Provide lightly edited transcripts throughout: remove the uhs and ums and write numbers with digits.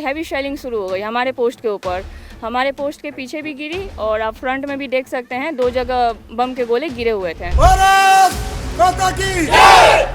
Heavy shelling शुरू हो गई हमारे पोस्ट के ऊपर। हमारे पोस्ट के पीछे भी गिरी और आप फ्रंट में भी देख सकते हैं 2 जगह बम के गोले गिरे हुए थे। भारत माता की जय।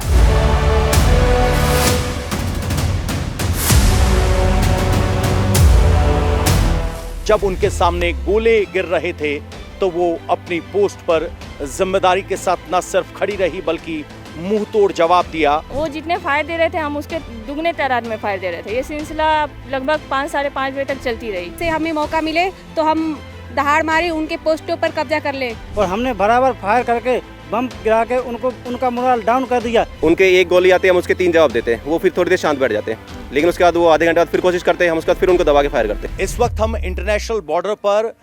जब उनके सामने गोले गिर रहे थे तो वो अपनी पोस्ट पर जिम्मेदारी के साथ न सिर्फ खड़ी रही बल्कि मुंह तोड़ जवाब दिया। वो जितने फायर दे रहे थे हम उसके दुगने तादाद में फायर दे रहे थे। ये सिलसिला लगभग 5 साढ़े 5 बजे तक चलती रही। से हमें मौका मिले तो हम दहाड़ मारे उनके पोस्टों पर कब्जा कर ले और हमने बराबर फायर करके बम गिरा के उनका मोरल डाउन कर दिया। उनके एक गोली आती है, हम उसके 3 जवाब देते हैं, वो फिर थोड़ी देर शांत बैठ जाते हैं, लेकिन उसके बाद वो आधे घंटे बाद फिर कोशिश करते हैं, हम उसके बाद फिर उनको दबा के फायर करते हैं। इस वक्त हम इंटरनेशनल बॉर्डर पर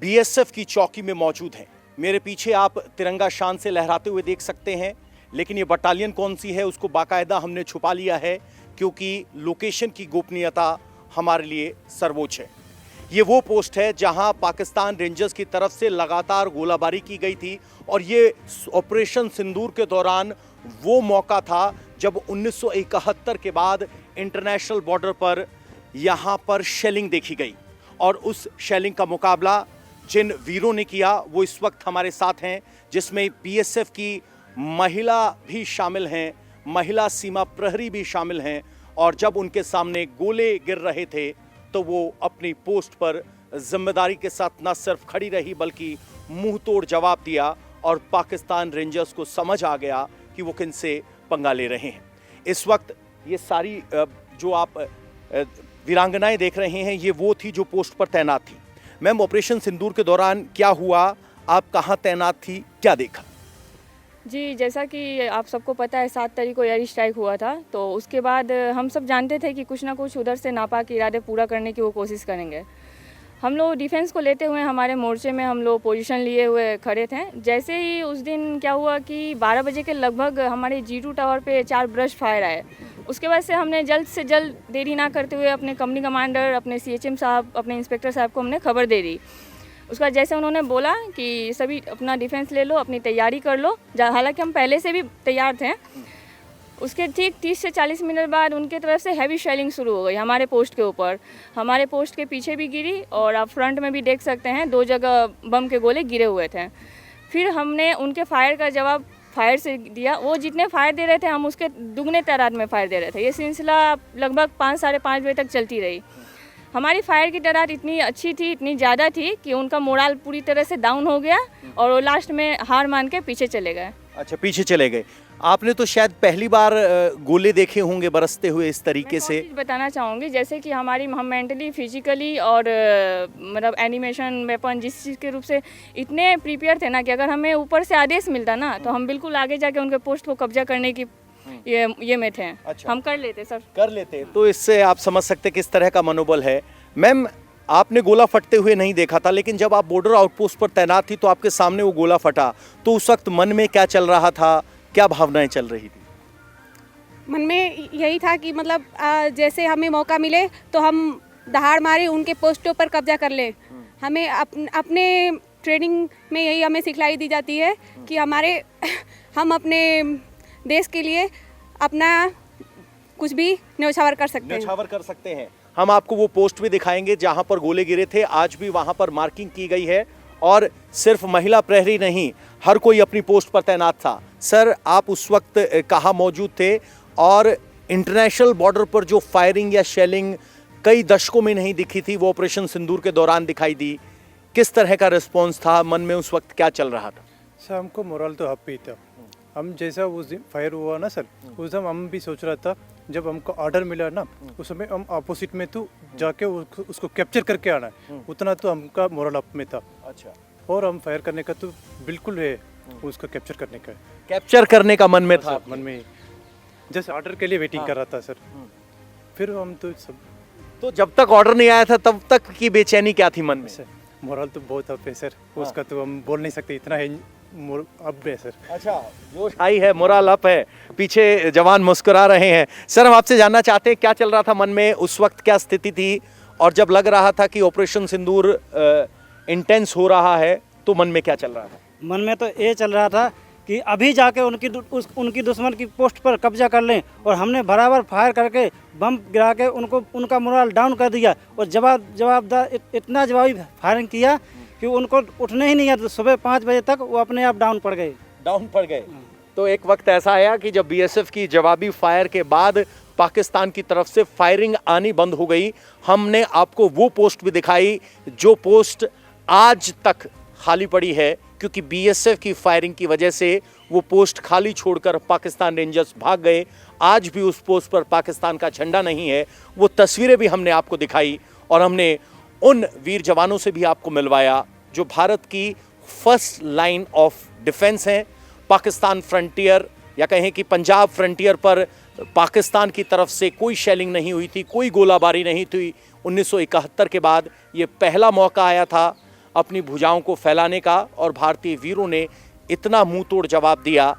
बीएसएफ की चौकी में मौजूद हैं। मेरे पीछे आप तिरंगा शान से लहराते हुए देख सकते हैं, लेकिन ये बटालियन कौन सी है उसको बाकायदा हमने छुपा लिया है क्योंकि लोकेशन की गोपनीयता हमारे लिए सर्वोच्च है। ये वो पोस्ट है जहां पाकिस्तान रेंजर्स की तरफ से लगातार गोलाबारी की गई थी और ये ऑपरेशन सिंदूर के दौरान वो मौका था जब 1971 के बाद इंटरनेशनल बॉर्डर पर यहाँ पर शेलिंग देखी गई और उस शेलिंग का मुकाबला जिन वीरों ने किया वो इस वक्त हमारे साथ हैं, जिसमें बीएसएफ की महिला भी शामिल हैं, महिला सीमा प्रहरी भी शामिल हैं। और जब उनके सामने गोले गिर रहे थे तो वो अपनी पोस्ट पर जिम्मेदारी के साथ न सिर्फ खड़ी रही बल्कि मुंह तोड़ जवाब दिया और पाकिस्तान रेंजर्स को समझ आ गया कि वो किनसे पंगा ले रहे हैं। इस वक्त ये सारी जो आप वीरांगनाएं देख रहे हैं ये वो थी जो पोस्ट पर तैनात थी। मैम, ऑपरेशन सिंदूर के दौरान क्या हुआ, आप कहाँ तैनात थी, क्या देखा? जी, जैसा कि आप सबको पता है 7 तारीख को एयर स्ट्राइक हुआ था, तो उसके बाद हम सब जानते थे कि कुछ ना कुछ उधर से नापाक इरादे पूरा करने की वो कोशिश करेंगे। हम लोग डिफेंस को लेते हुए हमारे मोर्चे में हम लोग पोजीशन लिए हुए खड़े थे। जैसे ही उस दिन क्या हुआ कि 12 बजे के लगभग हमारे G2 टावर पे 4 ब्रश फायर आए। उसके बाद से हमने जल्द से जल्द देरी ना करते हुए अपने कंपनी कमांडर, अपने CHM साहब, अपने इंस्पेक्टर साहब को हमने खबर दे दी। उसका जैसे उन्होंने बोला कि सभी अपना डिफेंस ले लो, अपनी तैयारी कर लो, हालांकि हम पहले से भी तैयार थे। उसके ठीक 30 से 40 मिनट बाद उनके तरफ से हैवी शेलिंग शुरू हो गई हमारे पोस्ट के ऊपर। हमारे पोस्ट के पीछे भी गिरी और आप फ्रंट में भी देख सकते हैं 2 जगह बम के गोले गिरे हुए थे। फिर हमने उनके फायर का जवाब फायर से दिया। वो जितने फायर दे रहे थे हम उसके दुगने तादाद में फायर दे रहे थे। ये सिलसिला लगभग 5 साढ़े 5 बजे तक चलती रही। हमारी फायर की तादाद इतनी अच्छी थी, इतनी ज़्यादा थी कि उनका मोरल पूरी तरह से डाउन हो गया और वो लास्ट में हार मान के पीछे चले गए। अच्छा, पीछे चले गए। आपने तो शायद पहली बार गोले देखे होंगे बरसते हुए इस तरीके से। मैं बताना चाहूँगी जैसे कि हम मेंटली, फिजिकली और मतलब एनिमेशन, वेपन, जिस चीज़ के रूप से इतने प्रिपेयर थे ना कि अगर हमें ऊपर से आदेश मिलता ना तो हम बिल्कुल आगे जाके उनके पोस्ट को कब्जा करने की ये में थे। अच्छा। हम कर लेते सर, कर लेते। तो इससे आप समझ सकते किस तरह का मनोबल है। मैम, आपने गोला फटते हुए नहीं देखा था, लेकिन जब आप बॉर्डर आउटपोस्ट पर तैनात थी तो आपके सामने वो गोला फटा, तो उस वक्त मन में क्या चल रहा था, क्या भावनाएं चल रही थी? मन में यही था कि मतलब जैसे हमें मौका मिले तो हम दहाड़ मारे उनके पोस्टों पर कब्जा कर ले। हमें अपने ट्रेनिंग में यही हमें सिखलाई दी जाती है कि हम अपने देश के लिए अपना कुछ भी न्यौछावर कर सकते हैं। हम आपको वो पोस्ट भी दिखाएंगे जहां पर गोले गिरे थे। आज भी वहां पर मार्किंग की गई है और सिर्फ महिला प्रहरी नहीं, हर कोई अपनी पोस्ट पर तैनात था। सर, आप उस वक्त कहाँ मौजूद थे और इंटरनेशनल बॉर्डर पर जो फायरिंग या शेलिंग कई दशकों में नहीं दिखी थी वो ऑपरेशन सिंदूर के दौरान दिखाई दी, किस तरह का रिस्पॉन्स था, मन में उस वक्त क्या चल रहा था? सर, हमको मोरल तो हैप्पी था। हम जैसा उस दिन फायर हुआ ना सर, उस दिन हम भी सोच रहा था, जब हमको ऑर्डर मिला ना उस समय हम अपोजिट में तो जाके उसको कैप्चर करके आना है, उतना तो हमका मोरल अप में था। अच्छा। और हम फायर करने का तो बिल्कुल है, उसको कैप्चर करने का, कैप्चर करने का मन में था। मन में जैसे ऑर्डर के लिए वेटिंग कर रहा था सर। फिर हम तो सब, तो जब तक ऑर्डर नहीं आया था तब तक की बेचैनी क्या थी मन में? सर, मोरल तो बहुत अप है सर, उसका तो हम बोल नहीं सकते, इतना है अप है सर। अच्छा, जोश हाई है, मोरल अप है, पीछे जवान मुस्कुरा रहे हैं। सर, हम आपसे जानना चाहते हैं क्या चल रहा था मन में उस वक्त, क्या स्थिति थी, और जब लग रहा था कि ऑपरेशन सिंदूर इंटेंस हो रहा है तो मन में क्या चल रहा था? मन में तो ये चल रहा था कि अभी जाके उनकी दुश्मन की पोस्ट पर कब्जा कर लें, और हमने बराबर फायर करके बम गिरा के उनका मोरल डाउन कर दिया, और जवाबदार इतना जवाबी फायरिंग किया कि उनको उठने ही नहीं आया। तो सुबह 5 बजे तक वो अपने आप डाउन पड़ गए। डाउन पड़ गए। तो एक वक्त ऐसा आया कि जब बीएसएफ की जवाबी फायर के बाद पाकिस्तान की तरफ से फायरिंग आनी बंद हो गई। हमने आपको वो पोस्ट भी दिखाई जो पोस्ट आज तक खाली पड़ी है, क्योंकि बीएसएफ की फायरिंग की वजह से वो पोस्ट खाली छोड़कर पाकिस्तान रेंजर्स भाग गए। आज भी उस पोस्ट पर पाकिस्तान का झंडा नहीं है। वो तस्वीरें भी हमने आपको दिखाई, और हमने उन वीर जवानों से भी आपको मिलवाया जो भारत की फर्स्ट लाइन ऑफ डिफेंस हैं। पाकिस्तान फ्रंटियर या कहें कि पंजाब फ्रंटियर पर पाकिस्तान की तरफ से कोई शेलिंग नहीं हुई थी, कोई गोलाबारी नहीं थी। 1971 के बाद ये पहला मौका आया था अपनी भुजाओं को फैलाने का, और भारतीय वीरों ने इतना मुंह तोड़ जवाब दिया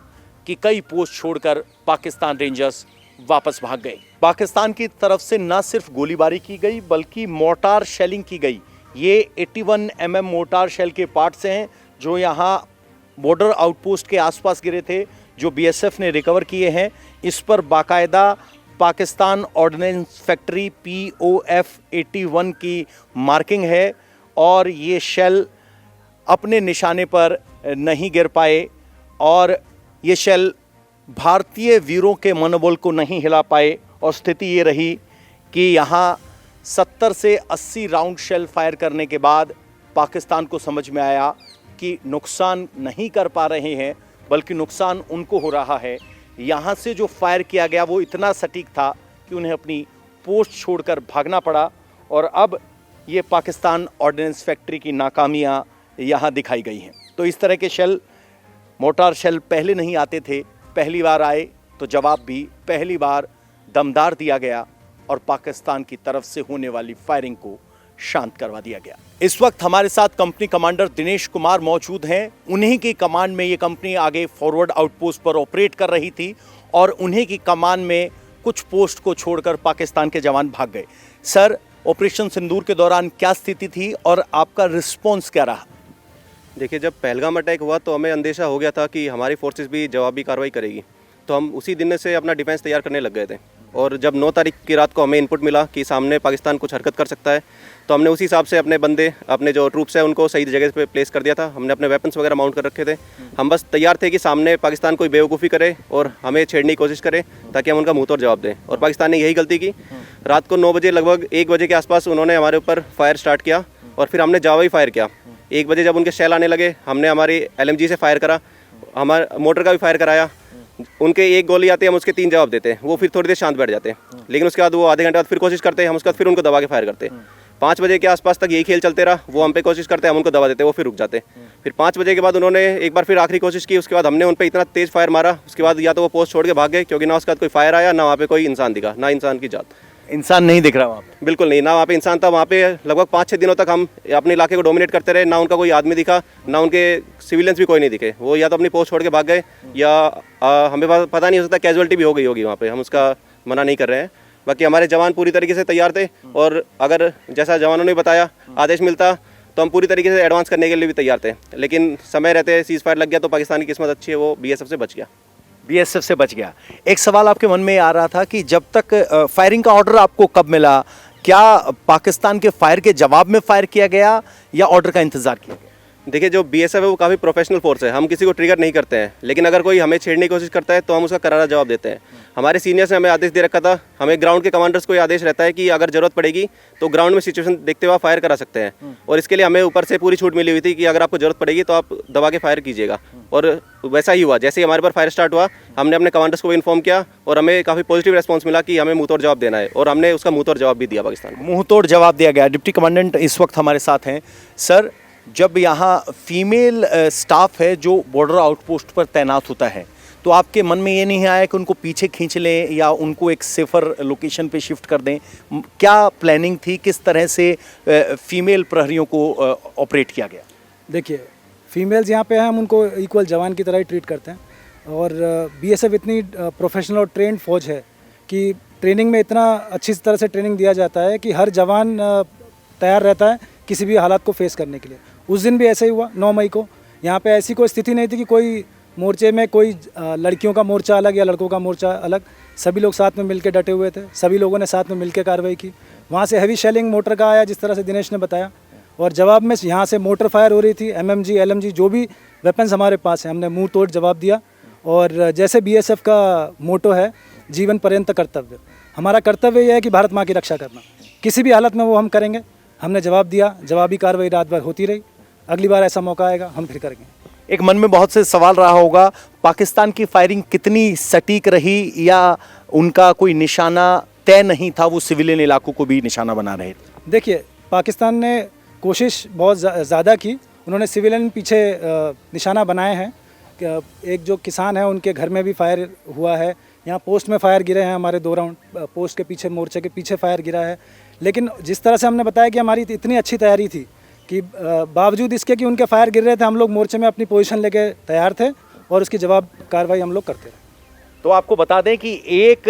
कि कई पोस्ट छोड़कर पाकिस्तान रेंजर्स वापस भाग गए। पाकिस्तान की तरफ से न सिर्फ गोलीबारी की गई बल्कि मोर्टार शेलिंग की गई। ये 81 mm मोर्टार शेल के पार्ट्स हैं जो यहाँ बॉर्डर आउटपोस्ट के आसपास गिरे थे, जो बीएसएफ ने रिकवर किए हैं। इस पर बाकायदा पाकिस्तान ऑर्डिनेंस फैक्ट्री POF 81 की मार्किंग है, और ये शेल अपने निशाने पर नहीं गिर पाए, और ये शेल भारतीय वीरों के मनोबल को नहीं हिला पाए। और स्थिति ये रही कि यहाँ 70 से 80 राउंड शेल फायर करने के बाद पाकिस्तान को समझ में आया कि नुकसान नहीं कर पा रहे हैं, बल्कि नुकसान उनको हो रहा है। यहाँ से जो फायर किया गया वो इतना सटीक था कि उन्हें अपनी पोस्ट छोड़कर भागना पड़ा, और अब ये पाकिस्तान ऑर्डिनेंस फैक्ट्री की नाकामियाँ यहाँ दिखाई गई हैं। तो इस तरह के शेल, मोर्टार शेल पहले नहीं आते थे, पहली बार आए तो जवाब भी पहली बार दमदार दिया गया, और पाकिस्तान की तरफ से होने वाली फायरिंग को शांत करवा दिया गया। इस वक्त हमारे साथ कंपनी कमांडर दिनेश कुमार मौजूद हैं। उन्हीं की कमांड में ये कंपनी आगे फॉरवर्ड आउटपोस्ट पर ऑपरेट कर रही थी, और उन्हीं की कमांड में कुछ पोस्ट को छोड़कर पाकिस्तान के जवान भाग गए। सर, ऑपरेशन सिंदूर के दौरान क्या स्थिति थी और आपका रिस्पॉन्स क्या रहा? देखिए, जब पहलगाम अटैक हुआ तो हमें अंदेशा हो गया था कि हमारी फोर्सेस भी जवाबी कार्रवाई करेगी, तो हम उसी दिन से अपना डिफेंस तैयार करने लग गए थे। और जब 9 तारीख की रात को हमें इनपुट मिला कि सामने पाकिस्तान कुछ हरकत कर सकता है, तो हमने उसी हिसाब से अपने बंदे, अपने जो ट्रूप्स हैं उनको सही जगह पे प्लेस कर दिया था। हमने अपने वेपन्स वगैरह माउंट कर रखे थे। हम बस तैयार थे कि सामने पाकिस्तान कोई बेवकूफ़ी करे और हमें छेड़ने की कोशिश करे ताकि हम उनका मुँह तोड़ जवाब दें। और पाकिस्तान ने यही गलती की। रात को 9 बजे, लगभग 1 बजे के आसपास उन्होंने हमारे ऊपर फायर स्टार्ट किया, और फिर हमने जवाबी फायर किया। 1 बजे जब उनके शेल आने लगे, हमने हमारी LMG से फायर करा, हमारा मोटर का भी फायर कराया। उनके 1 गोली आती है, हम उसके 3 जवाब देते हैं। वो फिर थोड़ी देर शांत बैठ जाते हैं, लेकिन उसके बाद वो आधे घंटे बाद फिर कोशिश करते हैं, हम उसके बाद फिर उनको दबा के फायर करते हैं। 5 बजे के आसपास तक यही खेल चलते रहा। वो हम पे कोशिश करते हैं, हम उनको दबा देते हैं, वो फिर रुक जाते हैं। फिर 5 बजे के बाद उन्होंने एक बार फिर आखिरी कोशिश की। उसके बाद हमने उन पर इतना तेज़ फायर मारा, उसके बाद या तो वो पोस्ट छोड़ के भाग गए, क्योंकि ना उसके बाद कोई फायर आया, ना वहाँ पे कोई इंसान दिखा, ना इंसान की जात। इंसान नहीं दिख रहा वहाँ पे? बिल्कुल नहीं, ना वहाँ पे इंसान था। वहाँ पे लगभग 5-6 दिनों तक हम अपने इलाके को डोमिनेट करते रहे। ना उनका कोई आदमी दिखा, ना उनके सिविलियंस भी कोई नहीं दिखे। वो या तो अपनी पोस्ट छोड़ के भाग गए, या हमें पता नहीं हो सकता कैजुअलिटी भी हो गई होगी वहाँ पे। हम उसका मना नहीं कर रहे हैं। बाकी हमारे जवान पूरी तरीके से तैयार थे, और अगर जैसा जवानों ने बताया आदेश मिलता तो हम पूरी तरीके से एडवांस करने के लिए भी तैयार थे। लेकिन समय रहते सीज फायर लग गया, तो पाकिस्तान की किस्मत अच्छी है, वो BSF से बच गया। BSF से बच गया। एक सवाल आपके मन में आ रहा था कि जब तक फायरिंग का ऑर्डर आपको कब मिला? क्या पाकिस्तान के फायर के जवाब में फायर किया गया या ऑर्डर का इंतजार किया गया? देखिए, जो BSF है वो काफ़ी प्रोफेशनल फोर्स है। हम किसी को ट्रिगर नहीं करते हैं, लेकिन अगर कोई हमें छेड़ने की कोशिश करता है तो हम उसका करारा जवाब देते हैं। हमारे सीनियर्स ने हमें आदेश दे रखा था, हमें ग्राउंड के कमांडर्स को ये आदेश रहता है कि अगर जरूरत पड़ेगी तो ग्राउंड में सिचुएशन देखते हुए फायर करा सकते हैं। और इसके लिए हमें ऊपर से पूरी छूट मिली हुई थी कि अगर आपको जरूरत पड़ेगी तो आप दबा के फायर कीजिएगा। और वैसा ही हुआ। जैसे ही हमारे पर फायर स्टार्ट हुआ, हमने अपने कमांडर्स को भी इन्फॉर्म किया, और हमें काफ़ी पॉजिटिव रेस्पॉन्स मिला कि हमें मुँह तोड़ जवाब देना है, और हमने उसका मुँह तोड़ जवाब भी दिया पाकिस्तान को। मुँह तोड़ जवाब दिया गया। डिप्टी कमांडेंट इस वक्त हमारे साथ हैं। सर, जब यहाँ फीमेल स्टाफ है जो बॉर्डर आउटपोस्ट पर तैनात होता है, तो आपके मन में ये नहीं आया कि उनको पीछे खींच लें या उनको एक सेफर लोकेशन पे शिफ्ट कर दें? क्या प्लानिंग थी? किस तरह से फीमेल प्रहरियों को ऑपरेट किया गया? देखिए, फीमेल्स यहाँ पे हैं, हम उनको इक्वल जवान की तरह ही ट्रीट करते हैं। और BSF इतनी प्रोफेशनल और ट्रेंड फौज है कि ट्रेनिंग में इतना अच्छी तरह से ट्रेनिंग दिया जाता है कि हर जवान तैयार रहता है किसी भी हालात को फेस करने के लिए। उस दिन भी ऐसा ही हुआ। 9 मई को यहाँ पे ऐसी कोई स्थिति नहीं थी कि कोई मोर्चे में कोई लड़कियों का मोर्चा अलग या लड़कों का मोर्चा अलग, सभी लोग साथ में मिलकर डटे हुए थे, सभी लोगों ने साथ में मिलकर कार्रवाई की। वहाँ से हैवी शेलिंग मोटर का आया, जिस तरह से दिनेश ने बताया, और जवाब में यहाँ से मोटर फायर हो रही थी, MMG LMG जो भी वेपन्स हमारे पास हैं, हमने मुंह तोड़ जवाब दिया। और जैसे BSF का मोटो है, जीवन पर्यंत कर्तव्य, हमारा कर्तव्य यह है कि भारत माँ की रक्षा करना, किसी भी हालत में वो हम करेंगे। हमने जवाब दिया, जवाबी कार्रवाई रात भर होती रही। अगली बार ऐसा मौका आएगा हम फिर करेंगे। एक मन में बहुत से सवाल रहा होगा, पाकिस्तान की फायरिंग कितनी सटीक रही या उनका कोई निशाना तय नहीं था, वो सिविलियन इलाकों को भी निशाना बना रहे थे? देखिए, पाकिस्तान ने कोशिश बहुत ज़्यादा की, उन्होंने सिविलियन पीछे निशाना बनाए हैं। एक जो किसान है उनके घर में भी फायर हुआ है, यहाँ पोस्ट में फायर गिरे हैं, हमारे 2 राउंड पोस्ट के पीछे, मोर्चे के पीछे फायर गिरा है। लेकिन जिस तरह से हमने बताया कि हमारी इतनी अच्छी तैयारी थी कि बावजूद इसके कि उनके फायर गिर रहे थे, हम लोग मोर्चे में अपनी पोजीशन लेके तैयार थे और उसकी जवाब कार्रवाई हम लोग करते रहे। तो आपको बता दें कि एक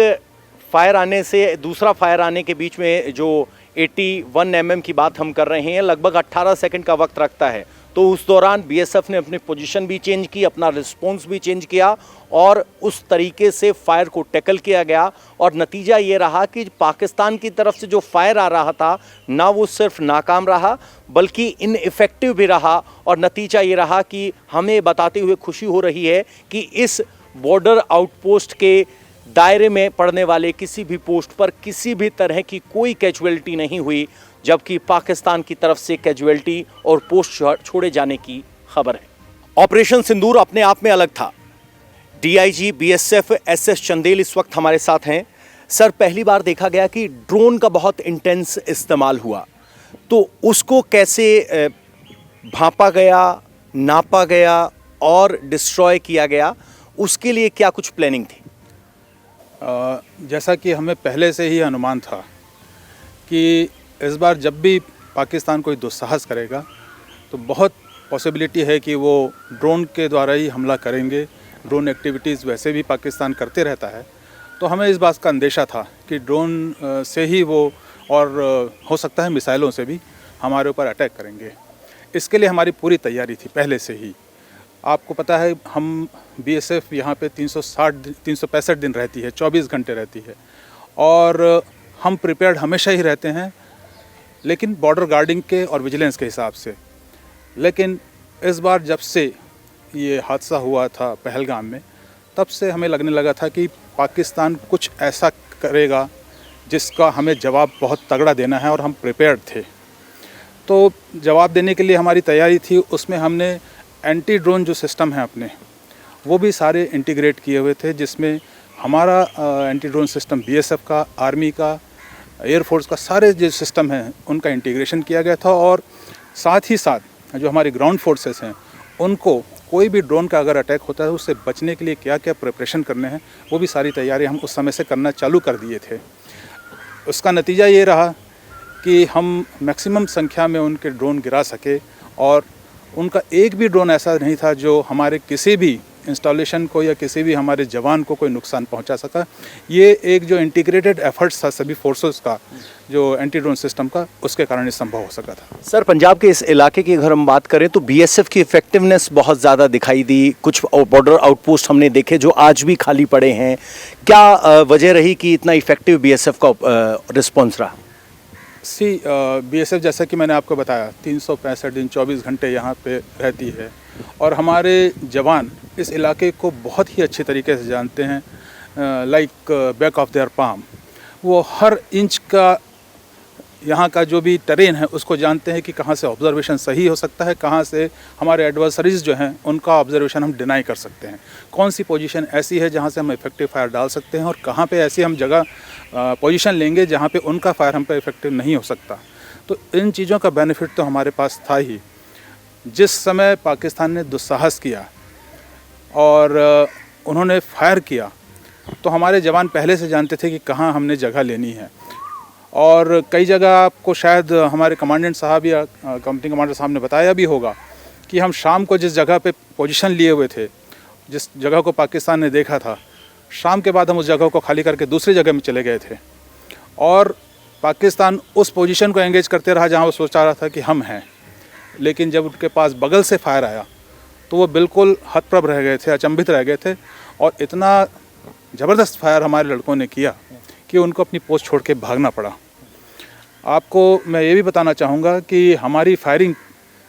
फायर आने से दूसरा फायर आने के बीच में जो 81 mm की बात हम कर रहे हैं, लगभग 18 सेकंड का वक्त रखता है। तो उस दौरान BSF ने अपनी पोजीशन भी चेंज की, अपना रिस्पॉन्स भी चेंज किया और उस तरीके से फायर को टैकल किया गया। और नतीजा ये रहा कि पाकिस्तान की तरफ से जो फायर आ रहा था, ना वो सिर्फ नाकाम रहा बल्कि इनइफेक्टिव भी रहा। और नतीजा ये रहा कि हमें बताते हुए खुशी हो रही है कि इस बॉर्डर आउटपोस्ट के दायरे में पड़ने वाले किसी भी पोस्ट पर किसी भी तरह की कोई कैजुअलिटी नहीं हुई, जबकि पाकिस्तान की तरफ से कैजुअलिटी और पोस्ट छोड़े जाने की खबर है। ऑपरेशन सिंदूर अपने आप में अलग था। DIG BSF SS चंदेल इस वक्त हमारे साथ हैं। सर, पहली बार देखा गया कि ड्रोन का बहुत इंटेंस इस्तेमाल हुआ, तो उसको कैसे भांपा गया, नापा गया और डिस्ट्रॉय किया गया, उसके लिए क्या कुछ प्लानिंग थी? जैसा कि हमें पहले से ही अनुमान था कि इस बार जब भी पाकिस्तान कोई दुस्साहस करेगा तो बहुत पॉसिबिलिटी है कि वो ड्रोन के द्वारा ही हमला करेंगे। ड्रोन एक्टिविटीज़ वैसे भी पाकिस्तान करते रहता है, तो हमें इस बात का अंदेशा था कि ड्रोन से ही वो, और हो सकता है मिसाइलों से भी हमारे ऊपर अटैक करेंगे। इसके लिए हमारी पूरी तैयारी थी पहले से ही। आपको पता है, हम BSF यहाँ पे 365 दिन रहती है, 24 घंटे रहती है, और हम प्रिपेयर्ड हमेशा ही रहते हैं, लेकिन बॉर्डर गार्डिंग के और विजिलेंस के हिसाब से। लेकिन इस बार जब से ये हादसा हुआ था पहलगाम में, तब से हमें लगने लगा था कि पाकिस्तान कुछ ऐसा करेगा जिसका हमें जवाब बहुत तगड़ा देना है, और हम प्रिपेयर्ड थे। तो जवाब देने के लिए हमारी तैयारी थी। उसमें हमने एंटी ड्रोन जो सिस्टम है अपने, वो भी सारे इंटीग्रेट किए हुए थे, जिसमें हमारा एंटी ड्रोन सिस्टम BSF का, आर्मी का, एयरफोर्स का, सारे जो सिस्टम हैं उनका इंटीग्रेशन किया गया था। और साथ ही साथ जो हमारी ग्राउंड फोर्सेस हैं, उनको कोई भी ड्रोन का अगर अटैक होता है उससे बचने के लिए क्या क्या प्रिपरेशन करने हैं, वो भी सारी तैयारी हम उस समय से करना चालू कर दिए थे। उसका नतीजा ये रहा कि हम मैक्सिमम संख्या में उनके ड्रोन गिरा सके, और उनका एक भी ड्रोन ऐसा नहीं था जो हमारे किसी भी इंस्टॉलेशन को या किसी भी हमारे जवान को कोई नुकसान पहुंचा सका। ये एक जो इंटीग्रेटेड एफर्ट्स था सभी फोर्सेस का, जो एंटी ड्रोन सिस्टम का, उसके कारण ये संभव हो सका था। सर, पंजाब के इस इलाके की अगर हम बात करें तो BSF की इफेक्टिवनेस बहुत ज़्यादा दिखाई दी। कुछ बॉर्डर आउटपोस्ट हमने देखे जो आज भी खाली पड़े हैं। क्या वजह रही कि इतना इफेक्टिव BSF का रिस्पॉन्स रहा? BSF जैसा कि मैंने आपको बताया, 365 दिन 24 घंटे यहाँ पे रहती है, और हमारे जवान इस इलाके को बहुत ही अच्छे तरीके से जानते हैं, like back of their palm. वो हर इंच का यहाँ का जो भी टेरेन है उसको जानते हैं कि कहाँ से ऑब्जर्वेशन सही हो सकता है, कहाँ से हमारे एडवर्सरीज जो हैं उनका ऑब्जर्वेशन हम डिनाई कर सकते हैं, कौन सी पोजीशन ऐसी है जहाँ से हम इफेक्टिव फायर डाल सकते हैं, और कहाँ पे ऐसी हम जगह पोजीशन लेंगे जहाँ पे उनका फायर हम पे इफेक्टिव नहीं हो सकता। तो इन चीज़ों का बेनिफिट तो हमारे पास था ही। जिस समय पाकिस्तान ने दुस्साहस किया और उन्होंने फायर किया, तो हमारे जवान पहले से जानते थे कि कहाँ हमने जगह लेनी है। और कई जगह आपको शायद हमारे कमांडेंट साहब या कंपनी कमांडर साहब ने बताया भी होगा कि हम शाम को जिस जगह पे पोजीशन लिए हुए थे, जिस जगह को पाकिस्तान ने देखा था, शाम के बाद हम उस जगह को खाली करके दूसरी जगह में चले गए थे, और पाकिस्तान उस पोजीशन को एंगेज करते रहा जहां वो सोचा रहा था कि हम हैं। लेकिन जब उनके पास बगल से फायर आया तो वो बिल्कुल हतप्रभ रह गए थे, अचंभित रह गए थे। और इतना ज़बरदस्त फायर हमारे लड़कों ने किया कि उनको अपनी पोस्ट छोड़ के भागना पड़ा। आपको मैं ये भी बताना चाहूँगा कि हमारी फायरिंग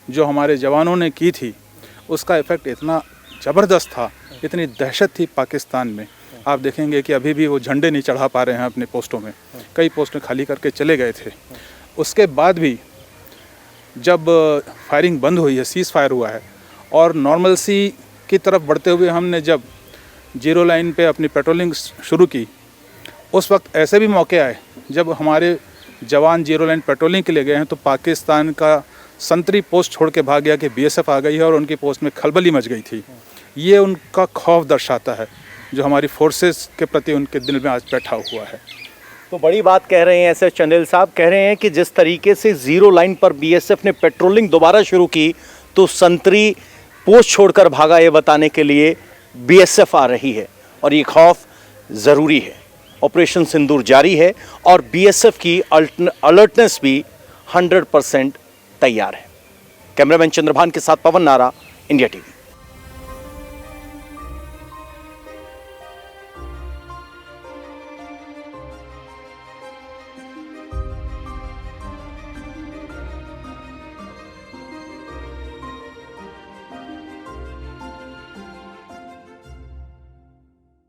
जो हमारे जवानों ने की थी उसका इफ़ेक्ट इतना ज़बरदस्त था, इतनी दहशत थी पाकिस्तान में। आप देखेंगे कि अभी भी वो झंडे नहीं चढ़ा पा रहे हैं अपने पोस्टों में, कई पोस्टें खाली करके चले गए थे। उसके बाद भी जब फायरिंग बंद हुई है, सीज़ फायर हुआ है और नॉर्मलसी की तरफ बढ़ते हुए हमने जब जीरो लाइन पे अपनी पेट्रोलिंग शुरू की, उस वक्त ऐसे भी मौके आए जब हमारे जवान जीरो लाइन पेट्रोलिंग के लिए गए हैं तो पाकिस्तान का संतरी पोस्ट छोड़ के भाग गया कि बीएसएफ आ गई है और उनकी पोस्ट में खलबली मच गई थी। ये उनका खौफ दर्शाता है जो हमारी फोर्सेस के प्रति उनके दिल में आज बैठा हुआ है। तो बड़ी बात कह रहे हैं एसएस चंदेल साहब, कह रहे हैं कि जिस तरीके से जीरो लाइन पर बीएसएफ ने पेट्रोलिंग दोबारा शुरू की तो संतरी पोस्ट छोड़कर भागा, ये बताने के लिए बीएसएफ आ रही है और ये खौफ ज़रूरी है। ऑपरेशन सिंदूर जारी है और बीएसएफ की अलर्टनेस भी 100% तैयार है। कैमरामैन चंद्रभान के साथ पवन नारा, इंडिया टीवी।